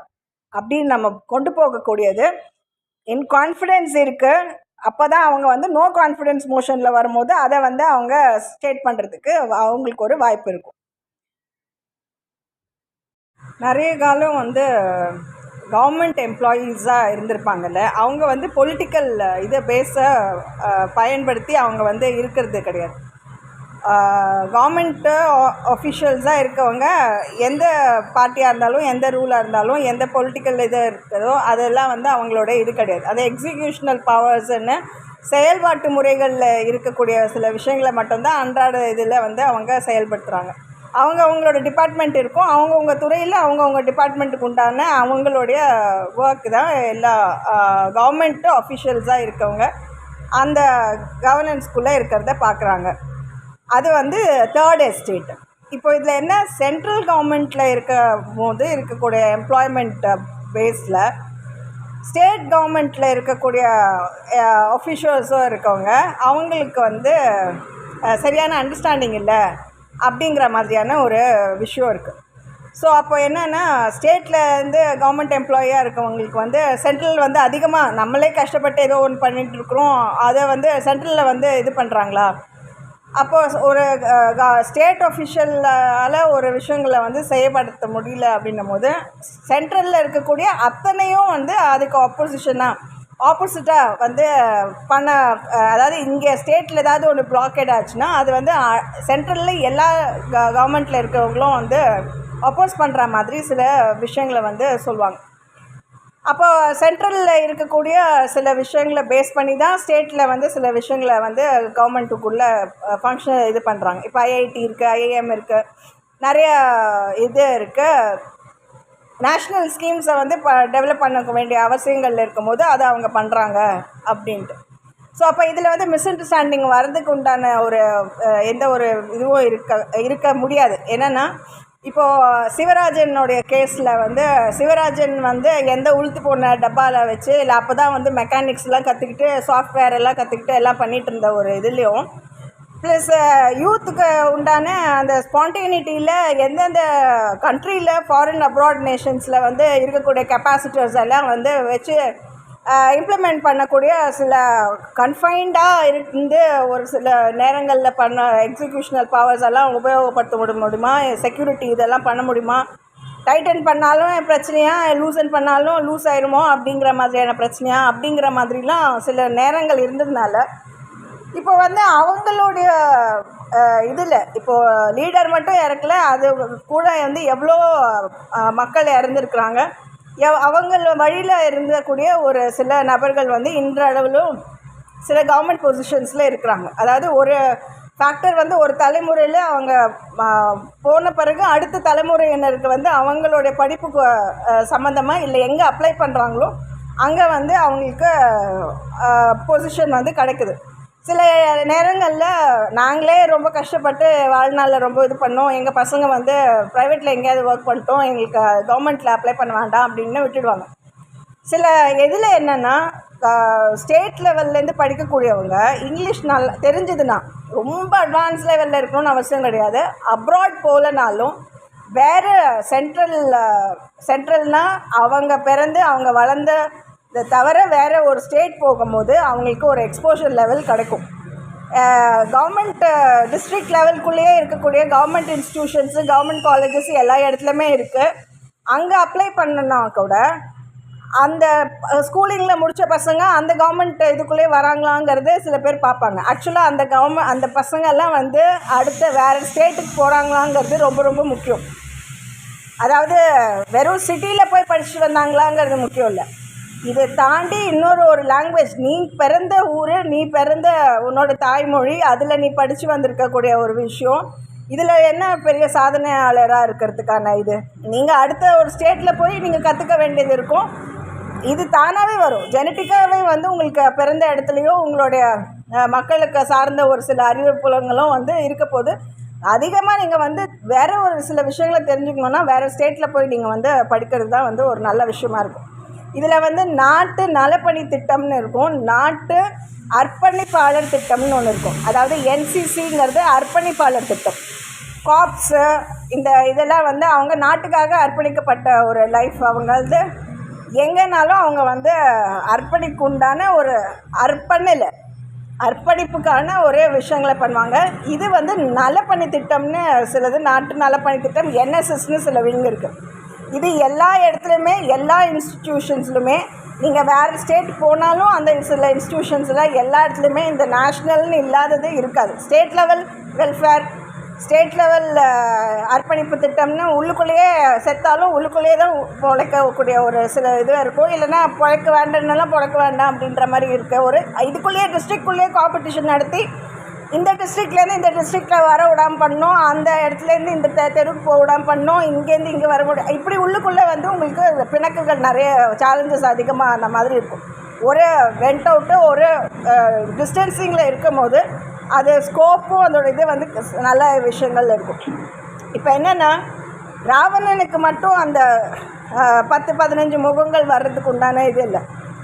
அப்படின்னு நம்ம கொண்டு போகக்கூடியது இன் கான்ஃபிடென்ஸ் இருக்குது. அப்போ தான் அவங்க வந்து நோ கான்ஃபிடென்ஸ் மோஷனில் வரும்போது அதை வந்து அவங்க ஸ்டேட் பண்ணுறதுக்கு அவங்களுக்கு ஒரு வாய்ப்பு இருக்கும். நிறைய காலம் வந்து கவர்மெண்ட் எம்ப்ளாயீஸாக இருந்திருப்பாங்கல்ல, அவங்க வந்து பொலிட்டிக்கல் இதை பயன்படுத்தி அவங்க வந்து இருக்கிறது கிடையாது. கவர்மெண்ட்டு ஆஃபிஷியல்ஸாக இருக்கவங்க எந்த பார்ட்டியாக இருந்தாலும், எந்த ரூலாக இருந்தாலும், எந்த பொலிட்டிக்கல் இது இருக்கிறதோ அதெல்லாம் வந்து அவங்களோட இது கிடையாது. அது எக்ஸிக்யூஷனல் பவர்ஸ்ன்னு செயல்பாட்டு முறைகளில் இருக்கக்கூடிய சில விஷயங்களை மட்டும்தான் அன்றாட இதில் வந்து அவங்க செயல்படுத்துகிறாங்க. அவங்களோட டிபார்ட்மெண்ட் இருக்கும், அவங்கவுங்க துறையில் அவங்கவுங்க டிபார்ட்மெண்ட்டுக்கு உண்டான அவங்களுடைய ஒர்க் தான் எல்லா கவர்மெண்ட்டு அஃபிஷியல்ஸாக இருக்கவங்க அந்த கவர்னன்ஸ்குள்ளே இருக்கிறத பார்க்குறாங்க. அது வந்து தேர்ட் எஸ்டேட். இப்போ இதில் என்ன, சென்ட்ரல் கவர்மெண்ட்டில் போது இருக்கக்கூடிய எம்ப்ளாய்மெண்ட் பேஸில் ஸ்டேட் கவர்மெண்ட்டில் இருக்கக்கூடிய ஆஃபிஷியல்ஸும் இருக்கவங்க அவங்களுக்கு வந்து சரியான அண்டர்ஸ்டாண்டிங் இல்லை அப்படிங்கிற மாதிரியான ஒரு விஷயம் இருக்குது. ஸோ அப்போ என்னென்னா, ஸ்டேட்லேருந்து கவர்மெண்ட் எம்ப்ளாயியாக இருக்கவங்களுக்கு வந்து சென்ட்ரல் வந்து அதிகமாக நம்மளே கஷ்டப்பட்டு ஏதோ ஒன்று பண்ணிகிட்ருக்குறோம், அதை வந்து சென்ட்ரலில் வந்து இது பண்ணுறாங்களா, அப்போது ஒரு ஸ்டேட் ஆஃபிஷியலால் ஒரு விஷயங்களை வந்து செயல்படுத்த முடியல அப்படின்னும் போது சென்ட்ரலில் இருக்கக்கூடிய அத்தனையும் வந்து அதுக்கு ஆப்போசிட்டாக வந்து பண்ண, அதாவது இங்கே ஸ்டேட்டில் ஏதாவது ஒன்று பிளாக்கேட் ஆச்சுன்னா அது வந்து சென்ட்ரலில் எல்லா கவர்மெண்ட்டில் இருக்கிறவங்களும் வந்து அப்போஸ் பண்ணுற மாதிரி சில விஷயங்களை வந்து சொல்லுவாங்க. அப்போ சென்ட்ரலில் இருக்கக்கூடிய சில விஷயங்களை பேஸ் பண்ணி தான் ஸ்டேட்டில் வந்து சில விஷயங்களை வந்து கவர்மெண்ட்டுக்குள்ளே ஃபங்க்ஷன் இது பண்ணுறாங்க. இப்போ ஐஐடி இருக்குது, ஐஐஎம் இருக்குது, நிறைய இது இருக்குது. நேஷ்னல் ஸ்கீம்ஸை வந்து டெவலப் பண்ண வேண்டிய அவசியங்கள் இருக்கும்போது அதை அவங்க பண்ணுறாங்க அப்படின்ட்டு. ஸோ அப்போ இதில் வந்து மிஸ் அண்டர்ஸ்டாண்டிங் வர்றதுக்கு உண்டான ஒரு எந்த ஒரு இதுவும் இருக்க முடியாது. என்னென்னா, இப்போது சிவராஜனுடைய கேஸில் வந்து சிவராஜன் வந்து எந்த உளுத்து போன டப்பாவில் வச்சு இல்லை அப்போ தான் வந்து மெக்கானிக்ஸ்லாம் கற்றுக்கிட்டு சாஃப்ட்வேர் எல்லாம் கற்றுக்கிட்டு எல்லாம் பண்ணிகிட்டு இருந்த ஒரு இதுலேயும் ப்ளஸ் யூத்துக்கு உண்டான அந்த ஸ்பான்டேனிட்டியில் எந்தெந்த கண்ட்ரியில் ஃபாரின் அப்ராட் நேஷன்ஸில் வந்து இருக்கக்கூடிய கெப்பாசிட்டர்ஸ் எல்லாம் வந்து வச்சு இம்ப்ளிமெண்ட் பண்ணக்கூடிய சில கன்ஃபைன்டாக இருந்து ஒரு சில நேரங்களில் பண்ண எக்ஸிக்யூஷனல் பவர்ஸ் எல்லாம் உபயோகப்படுத்த முடியுமா, செக்யூரிட்டி இதெல்லாம் பண்ண முடியுமா, டைட்டன் பண்ணாலும் பிரச்சனையா, லூசன் பண்ணாலும் லூஸ் ஆயிருமோ அப்படிங்கிற மாதிரியான பிரச்சனையா அப்படிங்கிற மாதிரிலாம் சில நேரங்கள் இருந்ததுனால இப்போ வந்து அவங்களுடைய இதில் இப்போது லீடர் மட்டும் இறக்கல, அது கூட வந்து எவ்வளோ மக்கள் இறந்துருக்குறாங்க. அவங்கள வழியில் இருந்தக்கூடிய ஒரு சில நபர்கள் வந்து இன்றளவிலும் சில கவர்மெண்ட் பொசிஷன்ஸில் இருக்கிறாங்க. அதாவது ஒரு ஃபேக்டர் வந்து ஒரு தலைமுறையில் அவங்க போன பிறகு அடுத்த தலைமுறையினருக்கு வந்து அவங்களுடைய படிப்புக்கு சம்மந்தமாக இல்லை எங்கே அப்ளை பண்ணுறாங்களோ அங்கே வந்து அவங்களுக்கு பொசிஷன் வந்து கிடைக்குது. சில நேரங்களில் நாங்களே ரொம்ப கஷ்டப்பட்டு வாழ்நாளில் ரொம்ப இது பண்ணோம், எங்கள் பசங்க வந்து ப்ரைவேட்டில் எங்கேயாவது ஒர்க் பண்ணிட்டோம், எங்களுக்கு கவர்மெண்ட்டில் அப்ளை பண்ண வேண்டாம் அப்படின்னு விட்டுடுவாங்க. சில இதில் என்னென்னா, ஸ்டேட் லெவல்லேருந்து படிக்கக்கூடியவங்க இங்கிலீஷ் நல்லா தெரிஞ்சதுன்னா ரொம்ப அட்வான்ஸ் லெவலில் இருக்கணும்னு அவசியம் கிடையாது. அப்ராட் போகலனாலும் வேறு சென்ட்ரல்னால் அவங்க பிறந்து அவங்க வளர்ந்த இதை தவிர வேறு ஒரு ஸ்டேட் போகும்போது அவங்களுக்கு ஒரு எக்ஸ்போஷர் லெவல் கிடைக்கும். கவர்மெண்ட் டிஸ்ட்ரிக்ட் லெவலுக்குள்ளேயே இருக்கக்கூடிய கவர்மெண்ட் இன்ஸ்டிடியூஷன்ஸு, கவர்மெண்ட் காலேஜஸ் எல்லா இடத்துலையுமே இருக்குது. அங்கே அப்ளை பண்ணனா கூட அந்த ஸ்கூலிங்கில் முடித்த பசங்க அந்த கவர்மெண்ட் இதுக்குள்ளேயே வராங்களாங்கிறது சில பேர் பார்ப்பாங்க. ஆக்சுவலாக அந்த பசங்கள்லாம் வந்து அடுத்த வேறு ஸ்டேட்டுக்கு போகிறாங்களாங்கிறது ரொம்ப ரொம்ப முக்கியம். அதாவது வெறும் சிட்டியில் போய் படிச்சுட்டு வந்தாங்களாங்கிறது முக்கியம் இல்லை. இதை தாண்டி ஒரு லாங்குவேஜ், நீ பிறந்த ஊர், நீ பிறந்த உன்னோட தாய்மொழி, அதில் நீ படித்து வந்திருக்கக்கூடிய ஒரு விஷயம், இதில் என்ன பெரிய சாதனையாளராக இருக்கிறதுக்கான இது, நீங்கள் அடுத்த ஒரு ஸ்டேட்டில் போய் நீங்கள் கற்றுக்க வேண்டியது இருக்கும். இது தானாகவே வரும், ஜெனட்டிக்காகவே வந்து உங்களுக்கு பிறந்த இடத்துலையோ உங்களுடைய மக்களுக்கு சார்ந்த ஒரு சில அறிவு புலங்களும் வந்து இருக்க போது. அதிகமாக நீங்கள் வந்து வேறு ஒரு சில விஷயங்களை தெரிஞ்சுக்கணுன்னா வேறு ஸ்டேட்டில் போய் நீங்கள் வந்து படிக்கிறது தான் வந்து ஒரு நல்ல விஷயமா இருக்கும். இதில் வந்து நாட்டு நலப்பணி திட்டம்னு இருக்கும், நாட்டு அர்ப்பணிப்பாளர் திட்டம்னு ஒன்று இருக்கும். அதாவது என்சிசிங்கிறது அர்ப்பணிப்பாளர் திட்டம். காப்ஸு இதெல்லாம் வந்து அவங்க நாட்டுக்காக அர்ப்பணிக்கப்பட்ட ஒரு லைஃப். அவங்க வந்து எங்கேனாலும் அவங்க வந்து அர்ப்பணிக்கு உண்டான ஒரு அர்ப்பணிப்புக்கான ஒரே விஷயங்களை பண்ணுவாங்க. இது வந்து நலப்பணி திட்டம்னு சிலது, நாட்டு நலப்பணி திட்டம், என்எஸ்எஸ்ன்னு சில விங் இருக்குது. இது எல்லா இடத்துலையுமே எல்லா இன்ஸ்டிடியூஷன்ஸ்லுமே நீங்கள் வேறு ஸ்டேட் போனாலும் அந்த சில இன்ஸ்டிடியூஷன்ஸில் எல்லா இடத்துலையுமே இந்த நேஷ்னல்னு இல்லாதது இருக்காது. State level welfare, state level அர்ப்பணிப்பு திட்டம்னு உள்ளுக்குள்ளேயே செத்தாலும் உள்ளுக்குள்ளேயே தான் பிழைக்கக்கூடிய ஒரு சில இது இருக்கும். இல்லைன்னா பிழைக்க வேண்டாம்னாலும் பிழைக்க வேண்டாம் அப்படின்ற மாதிரி இருக்க ஒரு இதுக்குள்ளேயே டிஸ்ட்ரிக்ட்குள்ளேயே காம்படிஷன் நடத்தி இந்த டிஸ்ட்ரிக்ட்லேருந்து இந்த டிஸ்ட்ரிக்டில் வர விடாமல் பண்ணோம், அந்த இடத்துலேருந்து இந்த தெருவுக்கு போக விடாமல் பண்ணோம், இங்கேருந்து இங்கே வர முடியும். இப்படி உள்ளுக்குள்ளே வந்து உங்களுக்கு பிணக்குகள் நிறைய சேலஞ்சஸ் அதிகமாக அந்த மாதிரி இருக்கும். ஒரு வெண்ட் அவுட்டு ஒரு டிஸ்டன்சிங்கில் இருக்கும் போது அது ஸ்கோப்பும் அதோட இது வந்து நல்ல விஷயங்கள் இருக்கும். இப்போ என்னென்னா ராவணனுக்கு மட்டும் அந்த 10-15 முகங்கள் வர்றதுக்கு உண்டான இது இல்லை.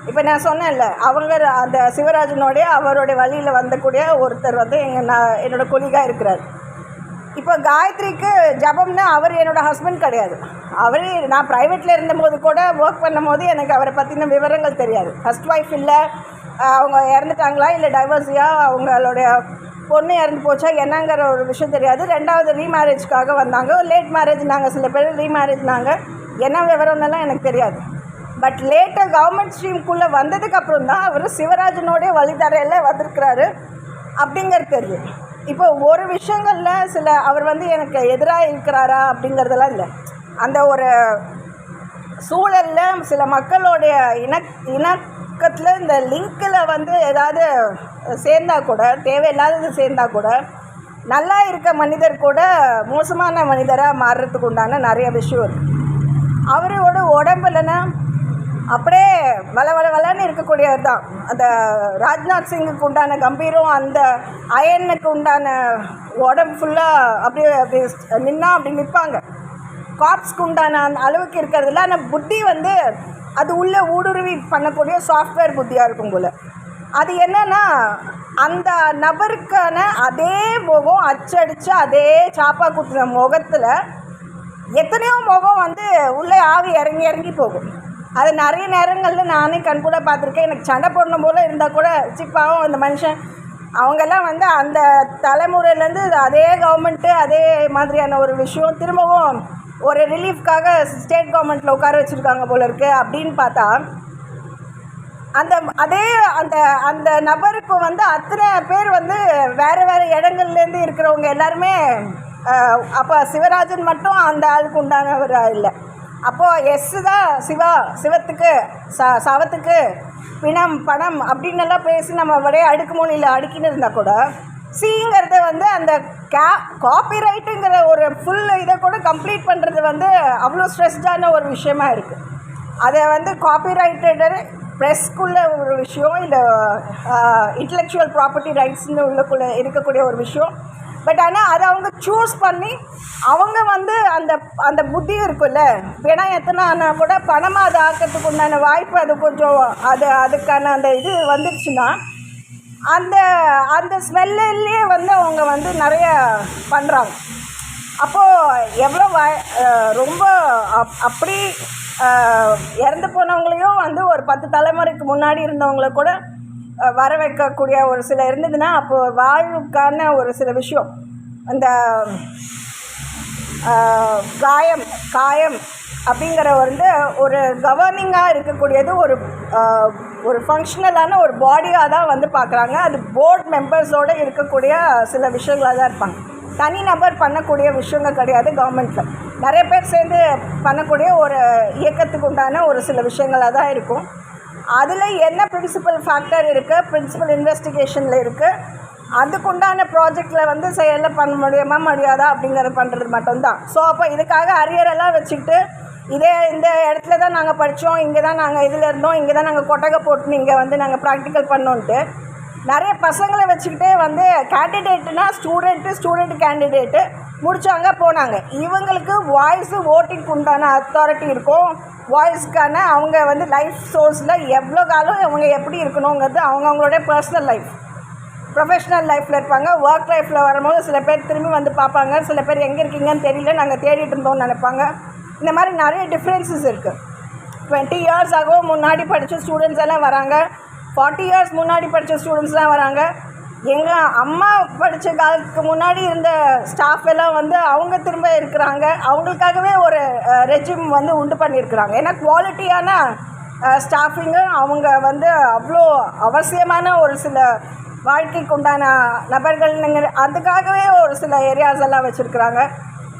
இப்போ நான் சொன்னேன்ல, அவங்க அந்த சிவராஜனோடைய அவருடைய வழியில் வந்தக்கூடிய ஒருத்தர் வந்து என்னோடய கொலிகாக இருக்கிறார். இப்போ காயத்ரிக்கு ஜபம்னா அவர் என்னோடய ஹஸ்பண்ட் கிடையாது. அவர் நான் ப்ரைவேட்டில் இருந்தபோது கூட ஒர்க் பண்ணும் போது எனக்கு அவரை பற்றின விவரங்கள் தெரியாது. ஃபஸ்ட் ஒய்ஃப் இல்லை, அவங்க இறந்துட்டாங்களா இல்லை டைவர்ஸியா, அவங்களுடைய பொண்ணு இறந்து போச்சா என்னங்கிற ஒரு விஷயம் தெரியாது. ரெண்டாவது ரீமேரேஜ்க்காக வந்தாங்க, லேட் மேரேஜ். நாங்கள் சில பேர் ரீமேரேஜ்னாங்க, என்ன விவரம்லாம் எனக்கு தெரியாது. பட் லேட்டாக கவர்மெண்ட் ஸ்ட்ரீம்குள்ளே வந்ததுக்கப்புறம் தான் அவர் சிவராஜனோடைய வழித்தரையில் வந்திருக்கிறாரு அப்படிங்கிறது தெரியும். இப்போ ஒரு விஷயங்களில் சில அவர் வந்து எனக்கு எதிராக இருக்கிறாரா அப்படிங்கிறதெல்லாம் இல்லை. அந்த ஒரு சூழலில் சில மக்களுடைய இணக்கத்தில் இந்த லிங்கில் வந்து ஏதாவது சேர்ந்தால் கூட, தேவையில்லாதது சேர்ந்தால் கூட, நல்லா இருக்க மனிதர் கூட மோசமான மனிதராக மாறுறதுக்கு உண்டான நிறைய விஷயம் இருக்குது. அவரோட உடம்புலன்னா அப்படியே வளன்னு இருக்கக்கூடியவர் தான். அந்த ராஜ்நாத் சிங்குக்கு உண்டான கம்பீரம், அந்த அயனுக்கு உண்டான உடம்பு ஃபுல்லாக அப்படியே நின்னா அப்படி நிற்பாங்க. காப்ஸ்க்கு உண்டான அந்த அளவுக்கு இருக்கிறதில்ல. ஆனால் புத்தி வந்து அது உள்ளே ஊடுருவி பண்ணக்கூடிய சாஃப்ட்வேர் புத்தியாக இருக்கும் போல். அது என்னென்னா அந்த நபருக்கான அதே முகம் அச்சடித்து அதே சாப்பா குத்துன முகத்தில் எத்தனையோ முகம் வந்து உள்ளே ஆவி இறங்கி போகும். அது நிறைய நேரங்களில் நானே கண்கூட பார்த்துருக்கேன். எனக்கு சண்டை போடணும் போல் இருந்தால் கூட சிப்பாவும் அந்த மனுஷன் அவங்கெல்லாம் வந்து அந்த தலைமுறையிலேருந்து அதே கவர்மெண்ட்டு அதே மாதிரியான ஒரு விஷயம் திரும்பவும் ஒரு ரிலீஃப்காக ஸ்டேட் கவர்மெண்ட்டில் உட்கார வச்சுருக்காங்க போல இருக்குது. அப்படின்னு பார்த்தா அந்த நபருக்கு வந்து அத்தனை பேர் வந்து வேறு இடங்கள்லேருந்து இருக்கிறவங்க எல்லாருமே. அப்போ சிவராஜன் மட்டும் அந்த ஆளுக்கு உண்டானவர் இல்லை. அப்போது எஸ்ஸு தான் சிவத்துக்கு சவத்துக்கு பிணம் பணம் அப்படின்னு எல்லாம் பேசி நம்ம அப்படியே அடுக்குமொழியில் அடுக்கின்னு இருந்தால் கூட, சிங்கிறத வந்து அந்த காப்பிரைட்டுங்கிற ஒரு ஃபுல் இதை கூட கம்ப்ளீட் பண்ணுறது வந்து அவ்வளோ ஸ்ட்ரெஸ்டான ஒரு விஷயமா இருக்குது. அதை வந்து காப்பிரைட்டடு ப்ரெஸ்க்குள்ளே ஒரு விஷயம், இல்லை இன்டலெக்சுவல் ப்ராப்பர்ட்டி ரைட்ஸ்னு உள்ளக்குள்ளே இருக்கக்கூடிய ஒரு விஷயம். பட் ஆனால் அதை அவங்க சூஸ் பண்ணி அவங்க வந்து அந்த புத்தி இருக்குல்ல, வேணா எத்தனை ஆனால் கூட பணமாக அதை ஆக்கிறதுக்கு உண்டான வாய்ப்பு அது கொஞ்சம் அதுக்கான அந்த இது வந்துடுச்சுன்னா அந்த ஸ்மெல்லையே வந்து அவங்க வந்து நிறைய பண்ணுறாங்க. அப்போது எவ்வளோ ரொம்ப அப்படி இறந்து போனவங்களையும் வந்து ஒரு 10 தலைமுறைக்கு முன்னாடி இருந்தவங்கள கூட வர வைக்கக்கூடிய ஒரு சில இருந்ததுன்னா, அப்போது வாழ்வுக்கான ஒரு சில விஷயம் அந்த காயம் அப்படிங்கிற வந்து ஒரு கவர்னிங்காக இருக்கக்கூடியது ஒரு ஃபங்க்ஷனலான ஒரு பாடியாக தான் வந்து பார்க்குறாங்க. அது போர்ட் மெம்பர்ஸோடு இருக்கக்கூடிய சில விஷயங்களாக தான் இருப்பாங்க. தனிநபர் பண்ணக்கூடிய விஷயங்கள் கிடையாது. கவர்மெண்ட்டில் நிறைய பேர் சேர்ந்து பண்ணக்கூடிய ஒரு இயக்கத்துக்கு உண்டான ஒரு சில விஷயங்களாக தான் இருக்கும். அதில் என்ன பிரின்சிபல் ஃபேக்டர் இருக்குது, பிரின்சிபல் இன்வெஸ்டிகேஷனில் இருக்குது, அதுக்குண்டான ப்ராஜெக்டில் வந்து செயலில் பண்ண முடியாதா அப்படிங்கிறத பண்ணுறது மட்டும்தான். ஸோ அப்போ இதுக்காக அரியரெல்லாம் வச்சுக்கிட்டு இந்த இடத்துல தான் நாங்கள் படித்தோம், இங்கே தான் நாங்கள் இதில் இருந்தோம், இங்கே தான் நாங்கள் கொட்டகை போட்டுன்னு இங்கே வந்து நாங்கள் ப்ராக்டிக்கல் பண்ணோன்ட்டு நிறைய பசங்களை வச்சுக்கிட்டே வந்து கேண்டிடேட்டுனா ஸ்டூடெண்ட்டு கேண்டிடேட்டு முடித்தாங்க போனாங்க. இவங்களுக்கு வாய்ஸு ஓட்டிங்க்கு உண்டான அத்தாரிட்டி இருக்கும். வாய்ஸ்க்கான அவங்க வந்து லைஃப் சோர்ஸில் எவ்வளோ காலம் அவங்க எப்படி இருக்கணுங்கிறது அவங்கவுங்களுடைய பர்சனல் லைஃப், ப்ரொஃபஷ்னல் லைஃப்பில் இருப்பாங்க. ஒர்க் லைஃப்பில் வரும்போது சில பேர் திரும்பி வந்து பார்ப்பாங்க, சில பேர் எங்கே இருக்கீங்கன்னு தெரியல, நாங்கள் தேடிட்டு இருந்தோம்னு நினைப்பாங்க. இந்த மாதிரி நிறைய டிஃப்ரென்சஸ் இருக்குது. 20 years ஆகோ முன்னாடி படித்த ஸ்டூடெண்ட்ஸ் எல்லாம் வராங்க, 40 years முன்னாடி படித்த ஸ்டூடெண்ட்ஸ்லாம் வராங்க. எங்கள் அம்மா படித்த காலத்துக்கு முன்னாடி இருந்த ஸ்டாஃப் எல்லாம் வந்து அவங்க திரும்ப இருக்கிறாங்க. அவங்களுக்காகவே ஒரு ரெஜிம் வந்து உண்டு பண்ணியிருக்கிறாங்க. ஏன்னா குவாலிட்டியான ஸ்டாஃபிங்கு அவங்க வந்து அவ்வளோ அவசியமான ஒரு சில வாழ்க்கைக்கு உண்டான நபர்கள்ங்கிற அதுக்காகவே ஒரு சில ஏரியாஸ் எல்லாம் வச்சுருக்குறாங்க.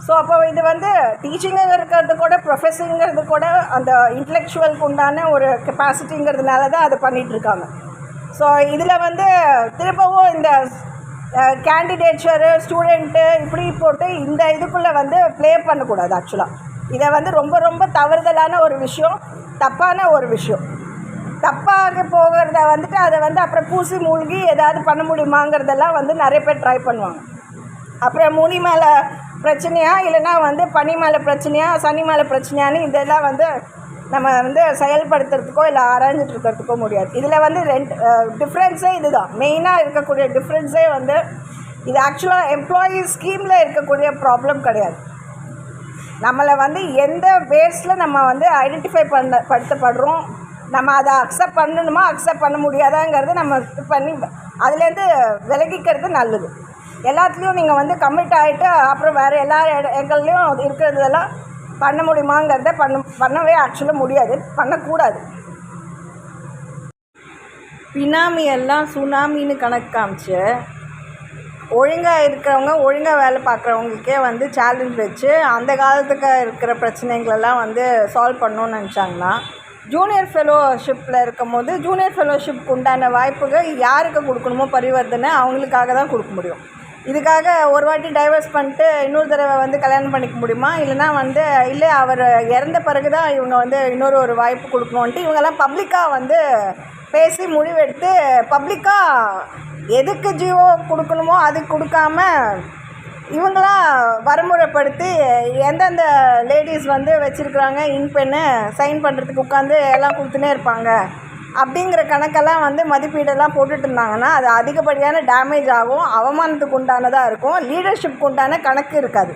ஸோ அப்போ இது வந்து டீச்சிங்கு இருக்கிறது கூட ப்ரொஃபஸருங்கிறது கூட அந்த இன்டலெக்சுவலுக்கு உண்டான ஒரு கெப்பாசிட்டிங்கிறதுனால தான் அதை பண்ணிகிட்ருக்காங்க. ஸோ இதில் வந்து திரும்பவும் இந்த கேண்டிடேச்சரு ஸ்டூடெண்ட்டு இப்படி போட்டு இந்த இதுக்குள்ளே வந்து ப்ளே பண்ணக்கூடாது. ஆக்சுவலாக இதை வந்து ரொம்ப ரொம்ப தவறுதலான ஒரு விஷயம், தப்பான ஒரு விஷயம். தப்பாக போகிறத வந்துட்டு அதை வந்து அப்புறம் பூசி மூழ்கி ஏதாவது பண்ண முடியுமாங்கிறதெல்லாம் வந்து நிறைய பேர் ட்ரை பண்ணுவாங்க. அப்புறம் முனி மேலே பிரச்சனையா இல்லைன்னா வந்து பனி மேலே பிரச்சனையா சனி மேலே பிரச்சனையான்னு இதெல்லாம் வந்து நம்ம வந்து செயல்படுத்துறதுக்கோ இல்லை ஆராய்ஞ்சிட்டு இருக்கிறதுக்கோ முடியாது. இதில் வந்து டிஃப்ரென்ஸே இது தான் மெயினாக இருக்கக்கூடிய டிஃப்ரென்ஸே வந்து இது ஆக்சுவலாக எம்ப்ளாயி ஸ்கீமில் இருக்கக்கூடிய ப்ராப்ளம் கிடையாது. நம்மளை வந்து எந்த பேஸில் நம்ம வந்து ஐடென்டிஃபை படுத்தப்படுறோம், நம்ம அதை அக்செப்ட் பண்ணணுமா அக்செப்ட் பண்ண முடியாதாங்கிறது நம்ம இது பண்ணி அதுலேருந்து விலகிக்கிறது நல்லது. எல்லாத்துலேயும் நீங்கள் வந்து கமிட் ஆகிட்டு அப்புறம் வேறு எல்லா எங்கள்லேயும் இருக்கிறதெல்லாம் பண்ண முடியுமாங்கிறத பண்ணவே ஆக்சுவலாக முடியாது, பண்ணக்கூடாது. பினாமி எல்லாம் சுனாமின்னு கணக்கு காமிச்சு ஒழுங்காக இருக்கிறவங்க ஒழுங்காக வேலை பார்க்குறவங்களுக்கே வந்து சேலஞ்ச் வச்சு அந்த காலத்துக்கு இருக்கிற பிரச்சனைகளெல்லாம் வந்து சால்வ் பண்ணணுன்னு நினச்சாங்கன்னா ஜூனியர் ஃபெலோஷிப்பில் இருக்கும் போது ஜூனியர் ஃபெலோஷிப்புக்கு உண்டான வாய்ப்புகள் யாருக்கு கொடுக்கணுமோ பரிவர்த்தனை அவங்களுக்காக தான் கொடுக்க முடியும். இதுக்காக ஒரு வாட்டி டைவர்ஸ் பண்ணிட்டு இன்னொரு தடவை வந்து கல்யாணம் பண்ணிக்க முடியுமா? இல்லைனா வந்து இல்லை அவர் இறந்த பிறகு தான் இவங்க வந்து ஒரு வாய்ப்பு கொடுக்கணுன்ட்டு இவங்கெல்லாம் பப்ளிக்காக வந்து பேசி முடிவெடுத்து பப்ளிக்காக எதுக்கு ஜீவோ கொடுக்கணுமோ அதுக்கு கொடுக்காம இவங்களாம் வரைமுறைப்படுத்தி எந்தெந்த லேடிஸ் வந்து வச்சுருக்குறாங்க இங்க் பென்னு சைன் பண்ணுறதுக்கு உட்காந்து எல்லாம் கொடுத்துனே இருப்பாங்க அப்படிங்கிற கணக்கெல்லாம் வந்து மதிப்பீடெல்லாம் போட்டுட்டு இருந்தாங்கன்னா அது அதிகப்படியான டேமேஜ் ஆகும், அவமானத்துக்கு உண்டானதாக இருக்கும், லீடர்ஷிப்க்கு உண்டான கணக்கு இருக்காது.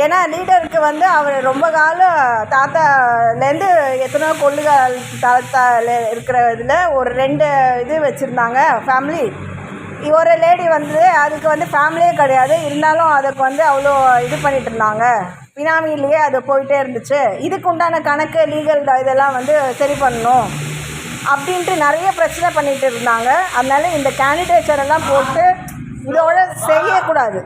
ஏன்னா லீடருக்கு வந்து அவர் ரொம்ப காலம் தாத்தாலேருந்து எத்தனையோ கொள்ளுகள் தாத்தால இருக்கிற இதில் ஒரு 2 இது வச்சுருந்தாங்க ஃபேமிலி. ஒரு லேடி வந்து அதுக்கு வந்து ஃபேமிலியே கிடையாது, இருந்தாலும் அதுக்கு வந்து அவ்வளோ இது பண்ணிகிட்டு இருந்தாங்க, பினாமிலேயே அது போயிட்டே இருந்துச்சு. இதுக்கு உண்டான கணக்கு லீகல் இதெல்லாம் வந்து சரி பண்ணணும் அப்படின்ட்டு நிறைய பிரச்சனை பண்ணிகிட்டு இருந்தாங்க. அதனால இந்த கேண்டிடேச்சர் எல்லாம் போட்டு இதோட செய்யக்கூடாது.